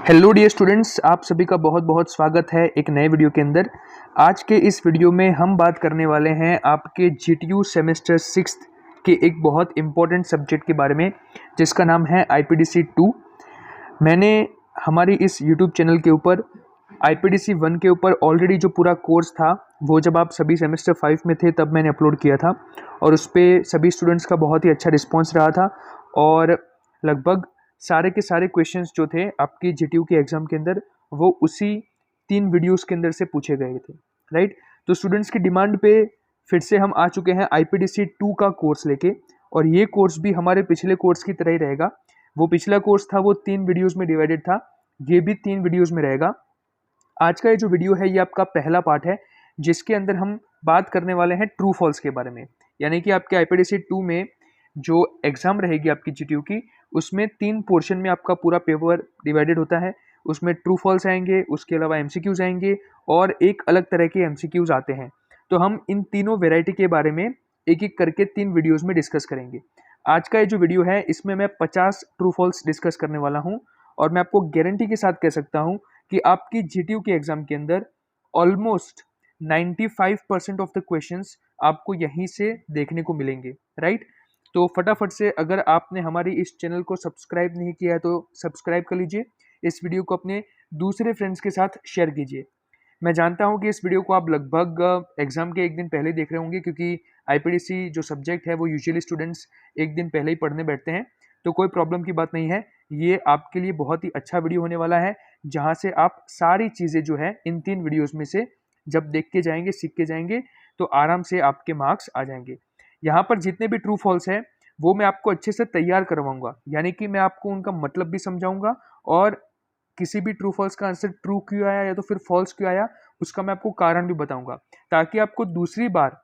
Hello dear students, आप सभी का बहुत बहुत स्वागत है एक नए वीडियो के अंदर। आज के इस वीडियो में हम बात करने वाले हैं आपके जीटीयू सेमेस्टर 6 के एक बहुत इम्पोर्टेंट सब्जेक्ट के बारे में, जिसका नाम है आईपीडीसी 2। मैंने हमारी इस यूट्यूब चैनल के ऊपर आईपीडीसी 1 के ऊपर ऑलरेडी जो पूरा कोर्स था वो जब आप सभी सेमेस्टर 5 में थे तब मैंने अपलोड किया था, और उस पर सभी स्टूडेंट्स का बहुत ही अच्छा रिस्पॉन्स रहा था। और लगभग सारे के सारे क्वेश्चंस जो थे आपकी जीटीयू के एग्ज़ाम के अंदर वो उसी 3 वीडियोस के अंदर से पूछे गए थे, राइट। तो स्टूडेंट्स की डिमांड पे फिर से हम आ चुके हैं आईपीडीसी 2 का कोर्स लेके, और ये कोर्स भी हमारे पिछले कोर्स की तरह ही रहेगा। वो पिछला कोर्स था वो 3 वीडियोज़ में डिवाइडेड था, ये भी 3 वीडियोज़ में रहेगा। आज का ये जो वीडियो है ये आपका पहला पार्ट है, जिसके अंदर हम बात करने वाले हैं ट्रू फॉल्स के बारे में। यानी कि आपके आईपीडीसी 2 में जो एग्ज़ाम रहेगी आपकी जीटीयू की, उसमें 3 पोर्शन में आपका पूरा पेपर डिवाइडेड होता है। उसमें ट्रू फॉल्स आएंगे, उसके अलावा एमसीक्यूज आएंगे और एक अलग तरह के एमसीक्यूज आते हैं। तो हम इन तीनों वेराइटी के बारे में एक एक करके 3 वीडियोज़ में डिस्कस करेंगे। आज का ये जो वीडियो है इसमें मैं 50 ट्रू फॉल्स डिस्कस करने वाला हूँ, और मैं आपको गारंटी के साथ कह सकता हूँ कि आपकी जीटीयू के एग्ज़ाम के अंदर ऑलमोस्ट 95% ऑफ द क्वेश्चंस आपको यहीं से देखने को मिलेंगे, राइट। तो फटाफट से अगर आपने हमारी इस चैनल को सब्सक्राइब नहीं किया है तो सब्सक्राइब कर लीजिए। इस वीडियो को अपने दूसरे फ्रेंड्स के साथ शेयर कीजिए। मैं जानता हूं कि इस वीडियो को आप लगभग एग्ज़ाम के एक दिन पहले देख रहे होंगे, क्योंकि आईपीडीसी जो सब्जेक्ट है वो यूजुअली स्टूडेंट्स एक दिन पहले ही पढ़ने बैठते हैं। तो कोई प्रॉब्लम की बात नहीं है, ये आपके लिए बहुत ही अच्छा वीडियो होने वाला है, जहाँ से आप सारी चीज़ें जो है इन 3 वीडियोज़ में से जब देख के जाएंगे, सीख के जाएंगे, तो आराम से आपके मार्क्स आ जाएंगे। यहाँ पर जितने भी ट्रू फॉल्स हैं वो मैं आपको अच्छे से तैयार करवाऊंगा, यानी कि मैं आपको उनका मतलब भी समझाऊंगा, और किसी भी ट्रू फॉल्स का आंसर ट्रू क्यों आया या तो फिर फॉल्स क्यों आया उसका मैं आपको कारण भी बताऊंगा, ताकि आपको दूसरी बार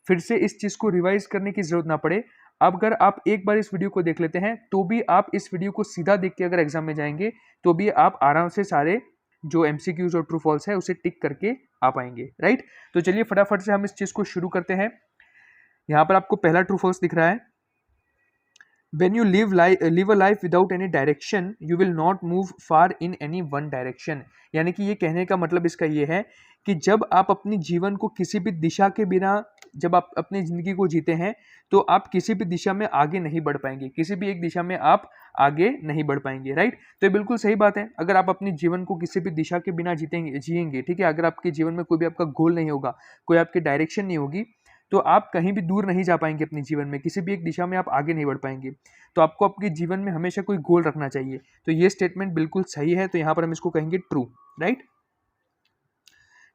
फिर से इस चीज़ को रिवाइज करने की जरूरत ना पड़े। अब अगर आप एक बार इस वीडियो को देख लेते हैं तो भी आप इस वीडियो को सीधा देख के अगर एग्जाम में जाएंगे तो भी आप आराम से सारे जो एमसीक्यूज और ट्रू फॉल्स है उसे टिक करके आ पाएंगे, राइट। तो चलिए फटाफट से हम इस चीज़ को शुरू करते हैं। यहाँ पर आपको पहला ट्रू फॉल्स दिख रहा है। When you live a life without any direction, you will not move far in any one direction। यानी कि ये कहने का मतलब इसका ये है कि जब आप अपनी जीवन को किसी भी दिशा के बिना जब आप अपनी ज़िंदगी को जीते हैं तो आप किसी भी दिशा में आगे नहीं बढ़ पाएंगे, किसी भी एक दिशा में आप आगे नहीं बढ़ पाएंगे, राइट। तो ये बिल्कुल सही बात है। अगर आप अपने जीवन को किसी भी दिशा के बिना जिएंगे, ठीक है, अगर आपके जीवन में कोई भी आपका गोल नहीं होगा, कोई आपकी डायरेक्शन नहीं होगी, तो आप कहीं भी दूर नहीं जा पाएंगे अपने जीवन में, किसी भी एक दिशा में आप आगे नहीं बढ़ पाएंगे। तो आपको आपके जीवन में हमेशा कोई गोल रखना चाहिए। तो ये स्टेटमेंट बिल्कुल सही है, तो यहाँ पर हम इसको कहेंगे ट्रू, राइट।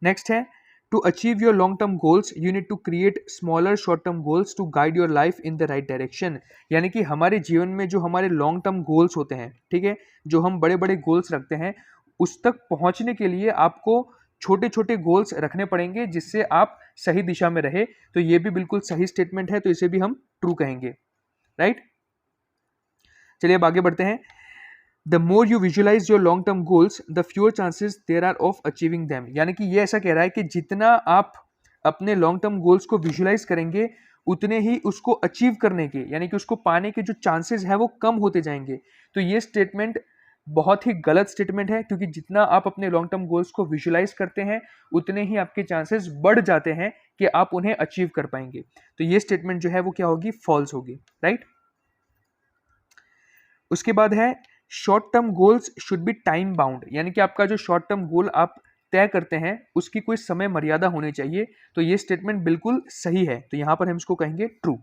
नेक्स्ट है, to achieve your long term goals you need to create smaller short term goals to guide your life in the right direction. यानी कि हमारे जीवन में जो हमारे लॉन्ग टर्म गोल्स होते हैं, ठीक है, जो हम बड़े बड़े गोल्स रखते हैं, उस तक पहुंचने के लिए आपको छोटे छोटे गोल्स रखने पड़ेंगे जिससे आप सही दिशा में रहे। तो ये भी बिल्कुल सही स्टेटमेंट है, तो इसे भी हम ट्रू कहेंगे, राइट। चलिए अब आगे बढ़ते हैं। The more you visualize your long term goals the fewer chances there are of achieving them. यानी कि ये ऐसा कह रहा है कि जितना आप अपने लॉन्ग टर्म गोल्स को विजुअलाइज करेंगे उतने ही उसको अचीव करने के, यानी कि उसको पाने के जो चांसेस है वो कम होते जाएंगे। तो ये स्टेटमेंट बहुत ही गलत स्टेटमेंट है, क्योंकि जितना आप अपने लॉन्ग टर्म गोल्स को विजुअलाइज करते हैं उतने ही आपके चांसेस बढ़ जाते हैं कि आप उन्हें अचीव कर पाएंगे। तो ये स्टेटमेंट जो है वो क्या होगी, फॉल्स होगी, राइट। उसके बाद है, short term goals should be time bound. यानी कि आपका जो शॉर्ट टर्म गोल आप तय करते हैं उसकी कोई समय मर्यादा होनी चाहिए। तो ये स्टेटमेंट बिल्कुल सही है, तो यहां पर हम इसको कहेंगे ट्रू।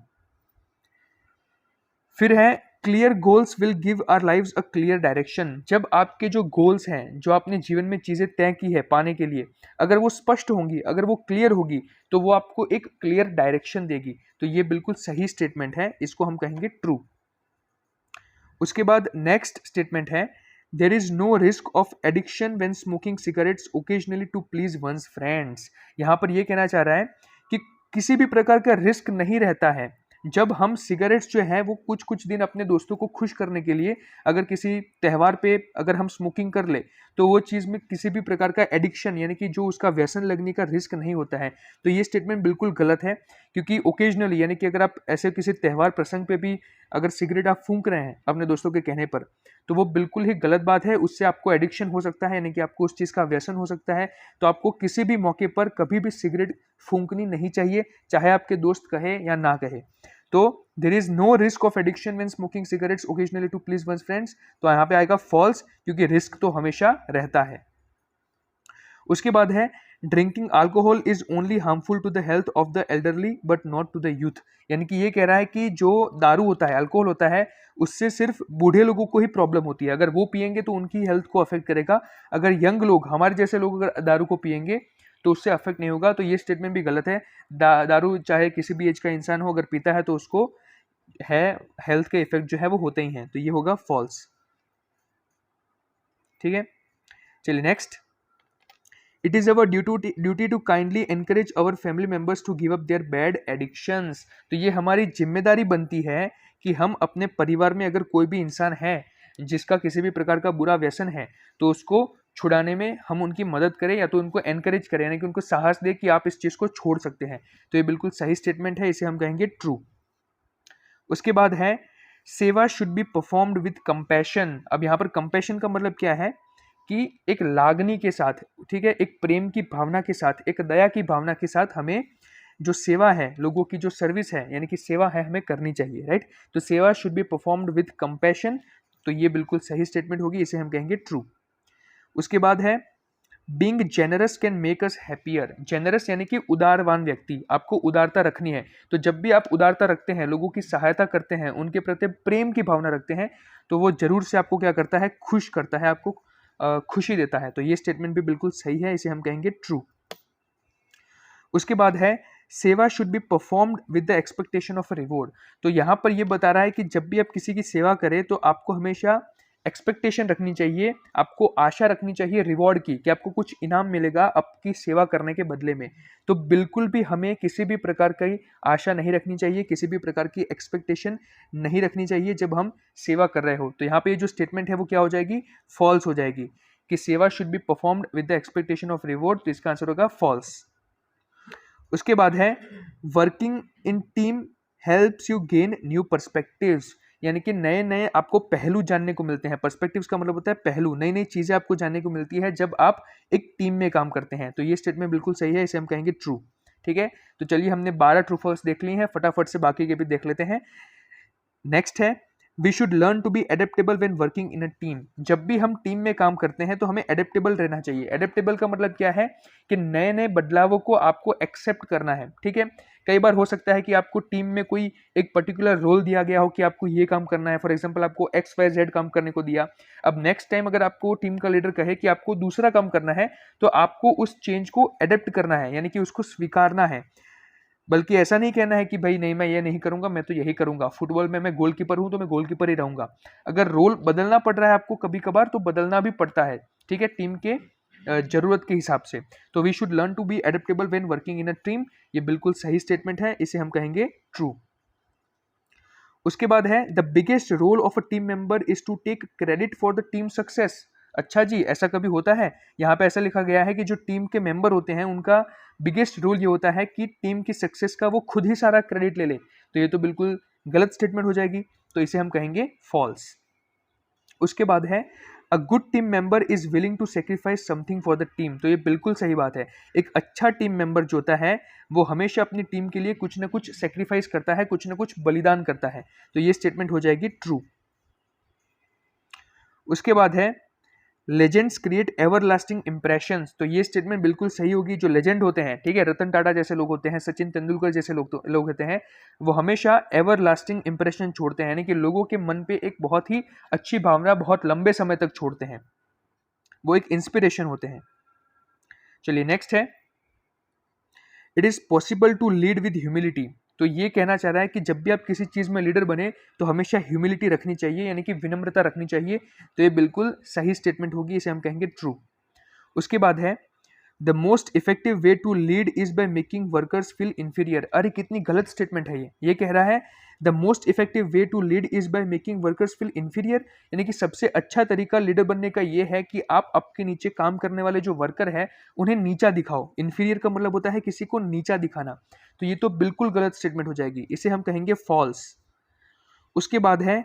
फिर है, clear goals will give our lives a clear direction. जब आपके जो गोल्स हैं, जो आपने जीवन में चीज़ें तय की है पाने के लिए, अगर वो स्पष्ट होंगी, अगर वो क्लियर होगी, तो वो आपको एक क्लियर डायरेक्शन देगी। तो ये बिल्कुल सही स्टेटमेंट है, इसको हम कहेंगे ट्रू। उसके बाद नेक्स्ट स्टेटमेंट है, there is no risk of addiction when smoking cigarettes occasionally to please once friends. यहाँ पर यह कहना चाह रहा है कि किसी भी प्रकार का रिस्क नहीं रहता है जब हम सिगरेट्स जो है वो कुछ कुछ दिन अपने दोस्तों को खुश करने के लिए अगर किसी त्यौहार पे अगर हम स्मोकिंग कर ले तो वो चीज़ में किसी भी प्रकार का एडिक्शन यानी कि जो उसका व्यसन लगने का रिस्क नहीं होता है। तो ये स्टेटमेंट बिल्कुल गलत है, क्योंकि ओकेजनली यानी कि अगर आप ऐसे किसी त्यौहार प्रसंग पे भी अगर सिगरेट आप फूंक रहे हैं अपने दोस्तों के कहने पर, तो वो बिल्कुल ही गलत बात है। उससे आपको एडिक्शन हो सकता है, यानी कि आपको उस चीज़ का व्यसन हो सकता है। तो आपको किसी भी मौके पर कभी भी सिगरेट फूंकनी नहीं चाहिए, चाहे आपके दोस्त कहे या ना कहे। तो there is no risk of addiction when smoking cigarettes occasionally to please once friends. तो यहाँ पे आएगा फॉल्स, क्योंकि रिस्क तो हमेशा रहता है। उसके बाद है drinking alcohol is only harmful to the health of the elderly but not to the youth. यानी कि ये कह रहा है कि जो दारू होता है, अल्कोहल होता है, उससे सिर्फ बूढ़े लोगों को ही प्रॉब्लम होती है। अगर वो पियेंगे तो उनकी हेल्थ को अफेक्ट करेगा। अगर यंग लोग, हमारे जैसे लोग अगर दारू को पियेंगे तो उससे अफेक्ट नहीं होगा। तो ये स्टेटमेंट भी गलत है। दारू चाहे किसी भी एज का इंसान हो, अगर पीता है तो उसको है हेल्थ के इफेक्ट जो है वो होते ही हैं। तो ये होगा फॉल्स। ठीक है, चलिए next. It is our duty to kindly encourage our family members to give up their bad addictions. तो ये हमारी जिम्मेदारी बनती है कि हम अपने परिवार में अगर कोई भी इंसान है जिसका किसी भी प्रकार का बुरा व्यसन है तो उसको छुड़ाने में हम उनकी मदद करें, या तो उनको एनकरेज करें, यानी कि उनको साहस दे कि आप इस चीज़ को छोड़ सकते हैं। तो ये बिल्कुल सही स्टेटमेंट है, इसे हम कहेंगे ट्रू। उसके बाद है सेवा should be performed with compassion. अब यहाँ पर कंपैशन का मतलब क्या है कि एक लागनी के साथ, ठीक है, एक प्रेम की भावना के साथ, एक दया की भावना के साथ हमें जो सेवा है, लोगों की जो सर्विस है, यानी कि सेवा है, हमें करनी चाहिए, राइट। तो सेवा should be performed with compassion. तो ये बिल्कुल सही स्टेटमेंट होगी, इसे हम कहेंगे ट्रू। उसके बाद है being generous can make us happier. Generous यानी कि उदारवान व्यक्ति, आपको उदारता रखनी है। तो जब भी आप उदारता रखते हैं, लोगों की सहायता करते हैं, उनके प्रति प्रेम की भावना रखते हैं, तो वो जरूर से आपको क्या करता है, खुश करता है, आपको खुशी देता है। तो ये स्टेटमेंट भी बिल्कुल सही है, इसे हम कहेंगे ट्रू। उसके बाद है सेवा should be performed with the expectation of a reward. तो यहाँ पर ये बता रहा है कि जब भी आप किसी की सेवा करें तो आपको हमेशा एक्सपेक्टेशन रखनी चाहिए, आपको आशा रखनी चाहिए रिवॉर्ड की, कि आपको कुछ इनाम मिलेगा आपकी सेवा करने के बदले में। तो बिल्कुल भी हमें किसी भी प्रकार की आशा नहीं रखनी चाहिए, किसी भी प्रकार की एक्सपेक्टेशन नहीं रखनी चाहिए जब हम सेवा कर रहे हो। तो यहाँ पे ये जो स्टेटमेंट है वो क्या हो जाएगी, फॉल्स हो जाएगी, कि सेवा should be performed with the expectation of reward. तो इसका आंसर होगा फॉल्स। उसके बाद है working in team helps you gain new perspectives. यानी कि नए नए आपको पहलू जानने को मिलते हैं। पर्सपेक्टिव्स का मतलब होता है पहलू, नई नई चीजें आपको जानने को मिलती है जब आप एक टीम में काम करते हैं। तो ये स्टेटमेंट बिल्कुल सही है, इसे हम कहेंगे ट्रू। ठीक है, तो चलिए हमने 12 ट्रू फॉल्स देख ली हैं, फटाफट से बाकी के भी देख लेते हैं। नेक्स्ट है we should learn to be adaptable when working in a team. जब भी हम टीम में काम करते हैं तो हमें एडेप्टेबल रहना चाहिए। एडेप्टेबल का मतलब क्या है कि नए नए बदलावों को आपको एक्सेप्ट करना है। ठीक है, कई बार हो सकता है कि आपको टीम में कोई एक पर्टिकुलर रोल दिया गया हो कि आपको ये काम करना है, फॉर एग्जांपल आपको XYZ काम करने को दिया। अब नेक्स्ट टाइम अगर आपको टीम का लीडर कहे कि आपको दूसरा काम करना है तो आपको उस चेंज को एडेप्ट करना है, यानी कि उसको स्वीकारना है। बल्कि ऐसा नहीं कहना है कि भाई नहीं मैं ये नहीं करूंगा, मैं तो यही करूंगा। फुटबॉल में मैं गोलकीपर हूं तो मैं गोलकीपर ही रहूंगा। अगर रोल बदलना पड़ रहा है आपको कभी कभार तो बदलना भी पड़ता है, ठीक है, टीम के जरूरत के हिसाब से। तो we should learn to be adaptable when working in a team. ये बिल्कुल सही स्टेटमेंट है, इसे हम कहेंगे ट्रू। उसके बाद है the biggest role of a team member is to take credit for the team success. अच्छा जी, ऐसा कभी होता है? यहाँ पे ऐसा लिखा गया है कि जो टीम के मेंबर होते हैं उनका बिगेस्ट रोल ये होता है कि टीम की सक्सेस का वो खुद ही सारा क्रेडिट ले ले। तो ये तो बिल्कुल गलत स्टेटमेंट हो जाएगी, तो इसे हम कहेंगे फॉल्स। उसके बाद है a good team member is willing to sacrifice something for the team. तो ये बिल्कुल सही बात है। एक अच्छा टीम मेंबर जो होता है वो हमेशा अपनी टीम के लिए कुछ ना कुछ सेक्रीफाइस करता है, कुछ ना कुछ बलिदान करता है। तो ये स्टेटमेंट हो जाएगी ट्रू। उसके बाद है legends create ever lasting impressions. तो ये स्टेटमेंट बिल्कुल सही होगी। जो लेजेंड होते हैं, ठीक है, रतन टाटा जैसे लोग होते हैं, सचिन तेंदुलकर जैसे लोग होते हैं, वो हमेशा एवर लास्टिंग इंप्रेशन छोड़ते हैं, यानी कि लोगों के मन पे एक बहुत ही अच्छी भावना बहुत लंबे समय तक छोड़ते हैं। वो एक इंस्पिरेशन होते हैं। चलिए नेक्स्ट है it is possible to lead with humility. तो ये कहना चाह रहा है कि जब भी आप किसी चीज में लीडर बने तो हमेशा ह्यूमिलिटी रखनी चाहिए, यानी कि विनम्रता रखनी चाहिए। तो ये बिल्कुल सही स्टेटमेंट होगी, इसे हम कहेंगे ट्रू। उसके बाद है the most effective way to lead is by making workers feel inferior. अरे कितनी गलत स्टेटमेंट है ये कह रहा है the most effective way to lead is by making workers feel inferior, यानी कि सबसे अच्छा तरीका लीडर बनने का ये है कि आप आपके नीचे काम करने वाले जो वर्कर है उन्हें नीचा दिखाओ। इंफीरियर का मतलब होता है किसी को नीचा दिखाना, तो ये तो बिल्कुल गलत स्टेटमेंट हो जाएगी, इसे हम कहेंगे फॉल्स। उसके बाद है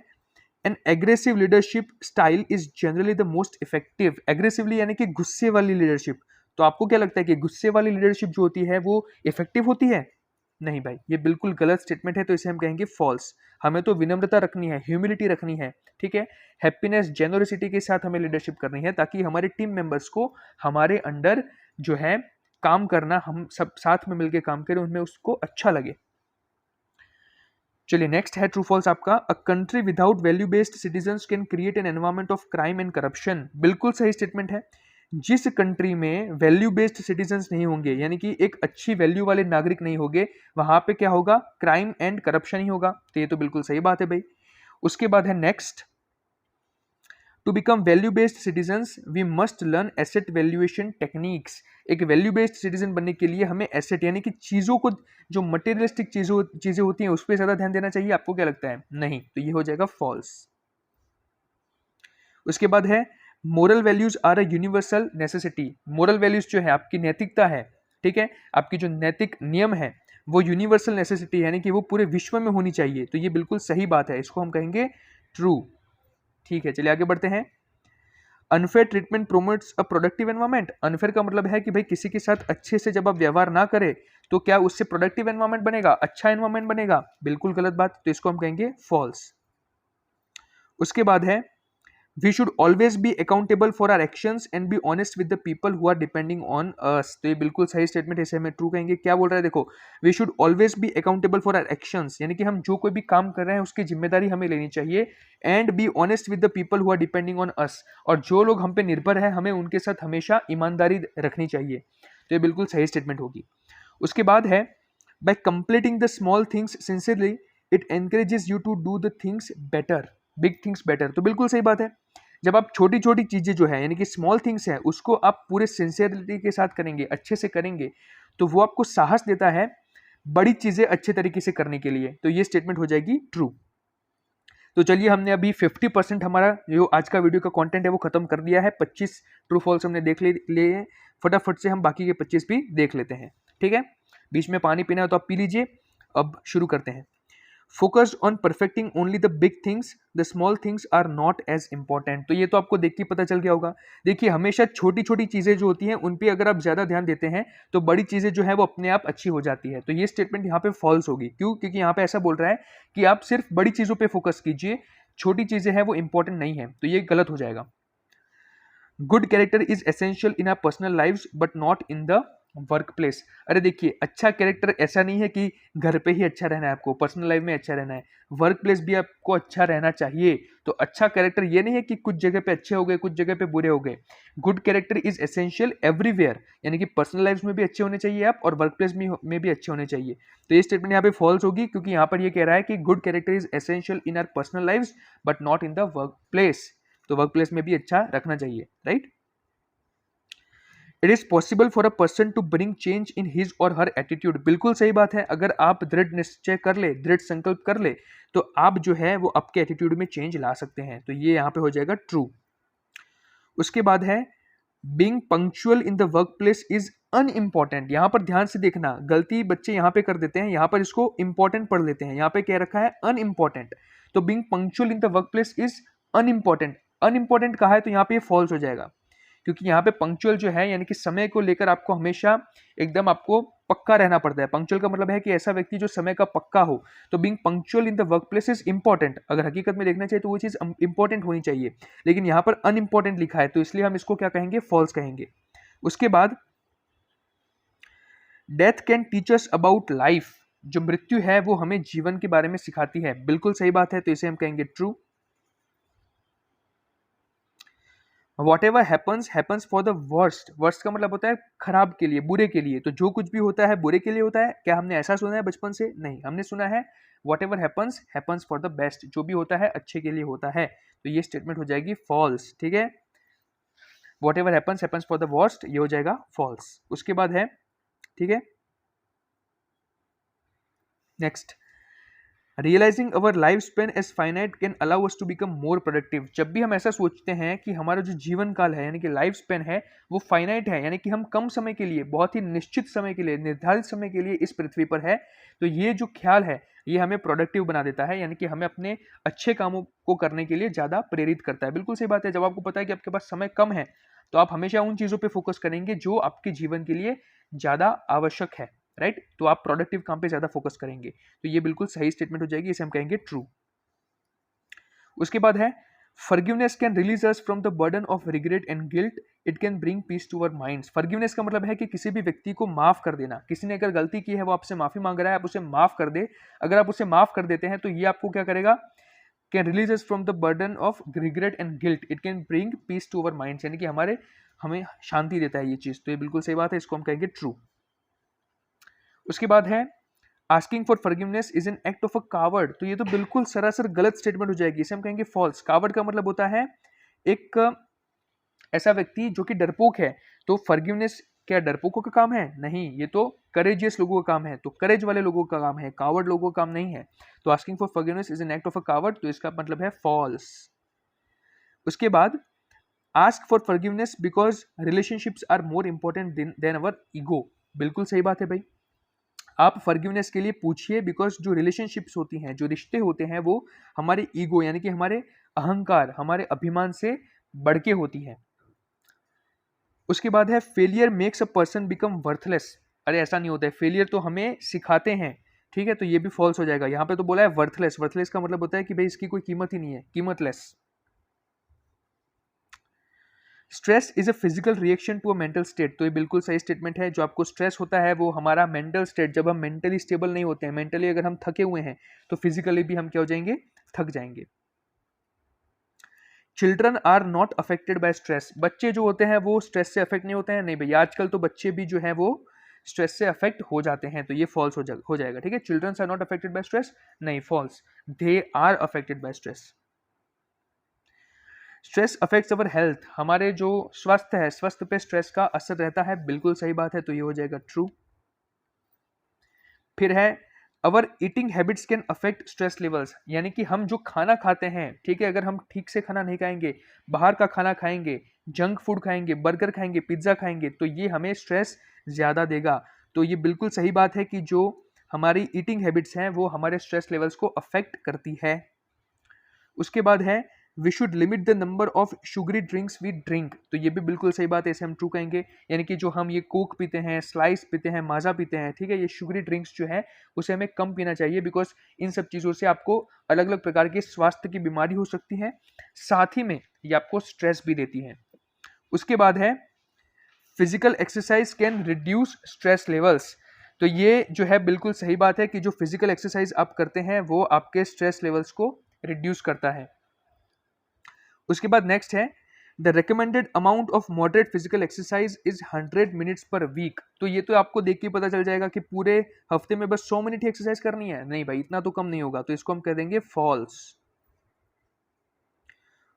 N aggressive leadership style is generally the most effective. Aggressively यानी कि गुस्से वाली लीडरशिप, तो आपको क्या लगता है कि गुस्से वाली लीडरशिप जो होती है वो इफेक्टिव होती है? नहीं भाई, ये बिल्कुल गलत स्टेटमेंट है, तो इसे हम कहेंगे फॉल्स। हमें तो विनम्रता रखनी है, ह्यूमिलिटी रखनी है, ठीक है, हैप्पीनेस जेनरसिटी के साथ हमें लीडरशिप करनी है, ताकि हमारे टीम मेंबर्स को हमारे अंडर जो है काम करना, हम सब साथ में मिलकर काम करें, उनमें उसको अच्छा लगे। चलिए नेक्स्ट है ट्रू फॉल्स आपका। A country without value based citizens can create an environment of crime and corruption. बिल्कुल सही स्टेटमेंट है। जिस कंट्री में वैल्यू बेस्ड सिटीजंस नहीं होंगे, यानी कि एक अच्छी वैल्यू वाले नागरिक नहीं होंगे, वहां पे क्या होगा? क्राइम एंड करप्शन ही होगा। तो ये तो बिल्कुल सही बात है भाई। उसके बाद है next, to become value based citizens we must learn asset valuation techniques. एक वैल्यू बेस्ड सिटीजन बनने के लिए हमें एसेट यानी कि चीज़ों को, जो मटेरियलिस्टिक चीज़ें होती हैं उस पर ज़्यादा ध्यान देना चाहिए। आपको क्या लगता है? नहीं, तो ये हो जाएगा फॉल्स। उसके बाद है moral values are a universal necessity. Moral values जो है आपकी नैतिकता है, ठीक है, आपकी जो नैतिक नियम है वो यूनिवर्सल नेसेसिटी यानी कि वो पूरे विश्व में होनी चाहिए। तो ये बिल्कुल सही बात है, इसको हम कहेंगे ट्रू। ठीक है, चलिए आगे बढ़ते हैं। Unfair treatment promotes a productive environment. Unfair का मतलब है कि भाई किसी के साथ अच्छे से जब आप व्यवहार ना करें तो क्या उससे प्रोडक्टिव एनवायरमेंट बनेगा, अच्छा एनवायरमेंट बनेगा? बिल्कुल गलत बात, तो इसको हम कहेंगे फॉल्स। उसके बाद है we should always be accountable for our actions and be honest with the people who are depending on us. तो ये बिल्कुल सही स्टेटमेंट है, इसे हमें ट्रू कहेंगे। क्या बोल रहा है? देखो, we should always be accountable for our actions, यानी कि हम जो कोई भी काम कर रहे हैं उसकी जिम्मेदारी हमें लेनी चाहिए। And be honest with the people who are depending on us, और जो लोग हम पे निर्भर है हमें उनके साथ हमेशा ईमानदारी रखनी चाहिए। तो ये बिल्कुल सही स्टेटमेंट होगी। उसके बाद है by completing the small things sincerely it encourages you to do the things better, big things better. तो बिल्कुल सही बात है। जब आप छोटी छोटी चीजें जो है यानी कि स्मॉल थिंग्स है उसको आप पूरे सिंसियरिटी के साथ करेंगे, अच्छे से करेंगे, तो वो आपको साहस देता है बड़ी चीजें अच्छे तरीके से करने के लिए। तो ये स्टेटमेंट हो जाएगी ट्रू। तो चलिए, हमने अभी 50% हमारा जो आज का वीडियो का कंटेंट है वो खत्म कर दिया है। 25 ट्रू फॉल्स हमने देख लिए। फटाफट से हम बाकी के 25 भी देख लेते हैं, ठीक है। बीच में पानी पीना है तो आप पी लीजिए। अब शुरू करते हैं। Focused on perfecting only the big things, the small things are not as important. तो ये तो आपको देख के पता चल गया होगा। देखिए, हमेशा छोटी छोटी चीजें जो होती हैं उन पे अगर आप ज्यादा ध्यान देते हैं तो बड़ी चीजें जो है वो अपने आप अच्छी हो जाती है। तो ये स्टेटमेंट यहाँ पे फॉल्स होगी। क्यों? क्योंकि यहाँ पे ऐसा बोल रहा है कि आप सिर्फ बड़ी चीजों पे फोकस कीजिए, छोटी चीजें हैं वो इंपॉर्टेंट नहीं है, तो ये गलत हो जाएगा। Good character is essential in our personal lives but not in the work place. अरे देखिए, अच्छा कैरेक्टर ऐसा नहीं है कि घर पे ही अच्छा रहना है, आपको पर्सनल लाइफ में अच्छा रहना है, वर्क प्लेस भी आपको अच्छा रहना चाहिए। तो अच्छा कैरेक्टर ये नहीं है कि कुछ जगह पे अच्छे हो गए, कुछ जगह पे बुरे हो गए। Good character is essential everywhere, यानी कि पर्सनल लाइफ में भी अच्छे होने चाहिए आप, और वर्क प्लेस में भी अच्छे होने चाहिए। तो ये स्टेटमेंट यहाँ पे फॉल्स होगी, क्योंकि यहाँ पर ये कह रहा है कि good character is essential in our personal life but not in the work place. तो वर्क प्लेस में भी अच्छा रखना चाहिए, right. It is possible for a person to bring change in his or her attitude. बिल्कुल सही बात है। अगर आप दृढ़ निश्चय कर ले, दृढ़ संकल्प कर ले, तो आप जो है वो आपके एटीट्यूड में चेंज ला सकते हैं। तो ये यहाँ पे हो जाएगा ट्रू। उसके बाद है being punctual in the work place is unimportant. यहां पर ध्यान से देखना, गलती बच्चे यहां पे कर देते हैं, यहां पर इसको इंपॉर्टेंट पढ़ लेते हैं। यहां पे क्या रखा है? अनइम्पॉर्टेंट। तो being punctual in the work place is unimportant. Unimportant कहा है तो यहाँ पे ये फॉल्स हो जाएगा, क्योंकि यहाँ पे पंक्चुअल जो है यानी कि समय को लेकर आपको हमेशा एकदम आपको पक्का रहना पड़ता है। पंक्चुअल का मतलब है कि ऐसा व्यक्ति जो समय का पक्का हो। तो being punctual in the work place is important. अगर हकीकत में देखना चाहिए तो वो चीज इंपॉर्टेंट होनी चाहिए, लेकिन यहाँ पर अनइम्पॉर्टेंट लिखा है, तो इसलिए हम इसको क्या कहेंगे? फॉल्स कहेंगे। उसके बाद death can teach us about life. जो मृत्यु है वो हमें जीवन के बारे में सिखाती है। बिल्कुल सही बात है, तो इसे हम कहेंगे true. What ever happens for the worst. Worst का मतलब होता है खराब के लिए, बुरे के लिए। तो जो कुछ भी होता है बुरे के लिए होता है। क्या हमने ऐसा सुना है बचपन से? नहीं, हमने सुना है whatever happens for the best. जो भी होता है अच्छे के लिए होता है। तो ये स्टेटमेंट हो जाएगी फॉल्स, ठीक है। Whatever happens happens for the worst, ये हो जाएगा फॉल्स। उसके बाद है, ठीक है, next, realising our life span as finite can allow us to become more productive. जब भी हम ऐसा सोचते हैं कि हमारा जो जीवन काल है यानी कि लाइफ स्पेन है वो फाइनाइट है, यानी कि हम कम समय के लिए, बहुत ही निश्चित समय के लिए, निर्धारित समय के लिए इस पृथ्वी पर है, तो ये जो ख्याल है ये हमें प्रोडक्टिव बना देता है, यानी कि हमें अपने अच्छे कामों को करने के लिए ज़्यादा प्रेरित करता है। बिल्कुल सही बात है, जब आपको पता है कि आपके पास समय कम है तो आप हमेशा उन चीज़ों पर फोकस करेंगे जो आपके जीवन के लिए ज़्यादा आवश्यक है, राइट? तो आप प्रोडक्टिव काम पे ज्यादा फोकस करेंगे, तो ये बिल्कुल सही स्टेटमेंट हो जाएगी, इसे हम कहेंगे ट्रू। उसके बाद है, forgiveness can release us from the burden of regret and guilt, it can bring peace to our minds. Forgiveness का मतलब है कि किसी भी व्यक्ति को माफ कर देना, किसी ने अगर गलती की है वो आपसे माफी मांग रहा है, आप उसे माफ कर दे, अगर आप उसे माफ कर देते हैं तो ये आपको क्या करेगा, can release us from the burden of regret and guilt, it can bring peace to our minds, यानी कि हमें शांति देता है ये चीज, तो ये बिल्कुल सही बात है, इसको हम कहेंगे ट्रू। उसके बाद है, asking for forgiveness is an act of a coward, तो ये तो बिल्कुल सरासर गलत स्टेटमेंट हो जाएगी, इसे हम कहेंगे फॉल्स। कावर्ड का मतलब होता है एक ऐसा व्यक्ति जो कि डरपोक है, तो फॉरगिवनेस क्या डरपोकों का काम है? नहीं, ये तो करेजियस लोगों का काम है, तो करेज वाले लोगों का काम है, कावर्ड लोगों का काम नहीं है। तो asking for forgiveness is an act of a coward, तो इसका मतलब है फॉल्स। उसके बाद, ask for forgiveness because relationships are more important than our ego, बिल्कुल सही बात है भाई, आप फॉरगिवनेस के लिए पूछिए बिकॉज जो रिलेशनशिप्स होती हैं, जो रिश्ते होते हैं, वो हमारे ईगो यानी कि हमारे अहंकार, हमारे अभिमान से बढ़ के होती है। उसके बाद है, failure makes a person become worthless, अरे ऐसा नहीं होता है, फेलियर तो हमें सिखाते हैं, ठीक है, तो ये भी फॉल्स हो जाएगा। यहाँ पे तो बोला है वर्थलेस, वर्थलेस का मतलब होता है कि भाई इसकी कोई कीमत ही नहीं है, कीमतलेस। Stress is a physical reaction to a mental state, तो ये बिल्कुल सही स्टेटमेंट है, जो आपको स्ट्रेस होता है वो हमारा मेंटल स्टेट, जब हम मेंटली स्टेबल नहीं होते हैं, मेंटली अगर हम थके हुए हैं तो फिजिकली भी हम क्या हो जाएंगे, थक जाएंगे। Children are not affected by stress, बच्चे जो होते हैं वो स्ट्रेस से अफेक्ट नहीं होते हैं, नहीं भैया, आजकल तो बच्चे भी जो है वो स्ट्रेस से अफेक्ट हो जाते हैं, तो ये फॉल्स हो जाएगा, ठीक है। Children are not affected by stress, नहीं, false, they are affected by stress. Stress affects our health, हमारे जो स्वास्थ्य है, स्वास्थ्य पे स्ट्रेस का असर रहता है, बिल्कुल सही बात है, तो ये हो जाएगा ट्रू। फिर है, our eating habits can affect stress levels, यानी कि हम जो खाना खाते हैं, ठीक है, अगर हम ठीक से खाना नहीं खाएंगे, बाहर का खाना खाएंगे, जंक फूड खाएंगे, बर्गर खाएंगे, पिज्जा खाएंगे, तो ये हमें स्ट्रेस ज्यादा देगा, तो ये बिल्कुल सही बात है कि जो हमारी ईटिंग हैबिट्स हैं वो हमारे स्ट्रेस लेवल्स को अफेक्ट करती है। उसके बाद है, we should limit the number of sugary drinks we drink, तो ये भी बिल्कुल सही बात है, इसे हम ट्रू कहेंगे, यानी कि जो हम ये कोक पीते हैं, स्लाइस पीते हैं, माजा पीते हैं, ठीक है, ये शुगरी ड्रिंक्स जो है उसे हमें कम पीना चाहिए, बिकॉज इन सब चीज़ों से आपको अलग अलग प्रकार की स्वास्थ्य की बीमारी हो सकती है, साथ ही में ये आपको स्ट्रेस भी देती है। उसके बाद है, physical exercise can reduce stress levels, तो ये जो है बिल्कुल सही बात है कि जो फिजिकल एक्सरसाइज आप करते हैं वो आपके स्ट्रेस लेवल्स को रिड्यूस करता है। उसके बाद नेक्स्ट है, the recommended amount of moderate physical exercise is 100 minutes per week, तो ये तो आपको देख के पता चल जाएगा कि पूरे हफ्ते में बस 100 मिनट ही एक्सरसाइज करनी है, नहीं भाई, इतना तो कम नहीं होगा, तो इसको हम कह देंगे फॉल्स।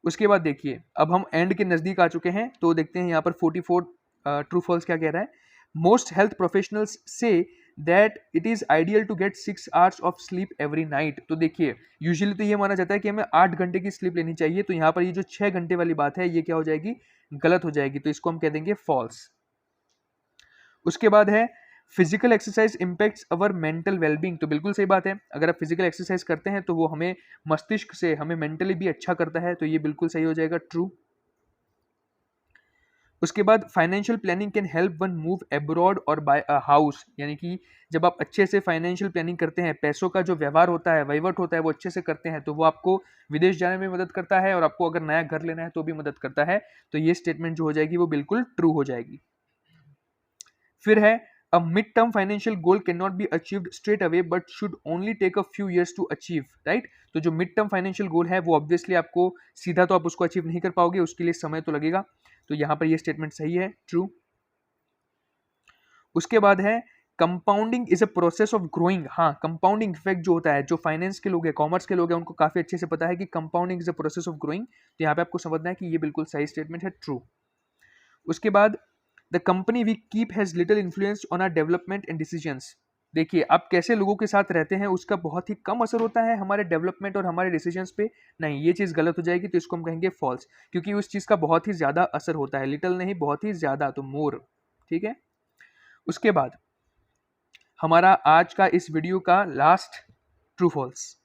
उसके बाद देखिए, अब हम एंड के नजदीक आ चुके हैं, तो देखते हैं यहाँ पर 44 ट्रू फॉल्स क्या कह रहा है। Most health professionals say that it is ideal to get 6 hours of sleep every night, तो देखिए यूजुअली तो ये माना जाता है कि हमें 8 घंटे की स्लीप लेनी चाहिए, तो यहाँ पर ये जो 6 घंटे वाली बात है ये क्या हो जाएगी, गलत हो जाएगी, तो इसको हम कह देंगे फॉल्स। उसके बाद है, फिजिकल एक्सरसाइज इंपैक्ट्स अवर मेंटल वेलबींग, तो बिल्कुल सही बात है, अगर आप फिजिकल एक्सरसाइज करते हैं तो वो हमें मस्तिष्क से, हमें मेंटली भी अच्छा करता है, तो ये बिल्कुल सही हो जाएगा, ट्रू। उसके बाद, financial planning can help one move abroad और बाय अ हाउस, यानी कि जब आप अच्छे से फाइनेंशियल प्लानिंग करते हैं, पैसों का जो व्यवहार होता है, वहीवट होता है, वो अच्छे से करते हैं, तो वो आपको विदेश जाने में मदद करता है, और आपको अगर नया घर लेना है तो भी मदद करता है, तो ये स्टेटमेंट जो हो जाएगी वो बिल्कुल ट्रू हो जाएगी। फिर है, a mid term financial goal can not be achieved straight away but should only take a few years to achieve, right, तो जो मिड टर्म फाइनेंशियल गोल है वो ऑब्वियसली आपको सीधा तो आप उसको अचीव नहीं कर पाओगे, उसके लिए समय तो लगेगा, तो यहाँ पर ये स्टेटमेंट सही है, ट्रू। उसके बाद है, compounding is a process of growing, हाँ, कंपाउंडिंग इफेक्ट जो होता है, जो फाइनेंस के लोग हैं, कॉमर्स के लोग हैं, उनको काफी अच्छे से पता है कि compounding is a process of growing, तो यहाँ पे आपको समझना है कि ये बिल्कुल सही स्टेटमेंट है, ट्रू। उसके बाद the company we keep has little influence on our development and decisions. देखिए, आप कैसे लोगों के साथ रहते हैं उसका बहुत ही कम असर होता है हमारे डेवलपमेंट और हमारे डिसीजंस पे। नहीं, ये चीज़ गलत हो जाएगी, तो इसको हम कहेंगे फॉल्स, क्योंकि उस चीज़ का बहुत ही ज़्यादा असर होता है, लिटिल नहीं, बहुत ही ज़्यादा, तो मोर। ठीक है। उसके बाद हमारा आज का इस वीडियो का last true false,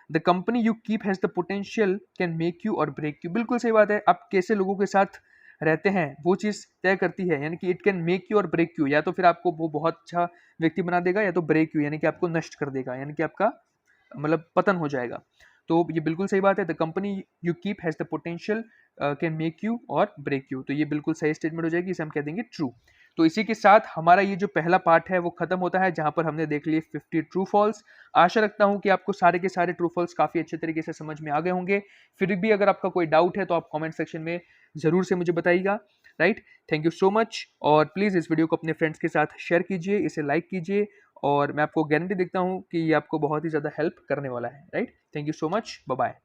the company you keep has the potential can make you or break you. बिल्कुल सही बात है, आप कैसे लोगों के साथ रहते हैं वो चीज़ तय करती है, यानी कि it can make you or break you, या तो फिर आपको वो बहुत अच्छा व्यक्ति बना देगा, या तो ब्रेक यू यानी कि आपको नष्ट कर देगा, यानी कि आपका मतलब पतन हो जाएगा। तो ये बिल्कुल सही बात है, the company you keep has the potential can make you or break you, तो ये बिल्कुल सही स्टेटमेंट हो जाएगी, इसे हम कह देंगे ट्रू। तो इसी के साथ हमारा ये जो पहला पार्ट है वो खत्म होता है, जहां पर हमने देख लिए 50 ट्रू फॉल्स। आशा रखता हूं कि आपको सारे के सारे ट्रू फॉल्स काफी अच्छे तरीके से समझ में आ गए होंगे। फिर भी अगर आपका कोई डाउट है तो आप कमेंट सेक्शन में जरूर से मुझे बताइएगा। Right, thank you so much, और प्लीज़ इस वीडियो को अपने फ्रेंड्स के साथ शेयर कीजिए, इसे लाइक कीजिए, और मैं आपको गारंटी देता हूँ कि ये आपको बहुत ही ज़्यादा हेल्प करने वाला है। Right, thank you so much, bye bye.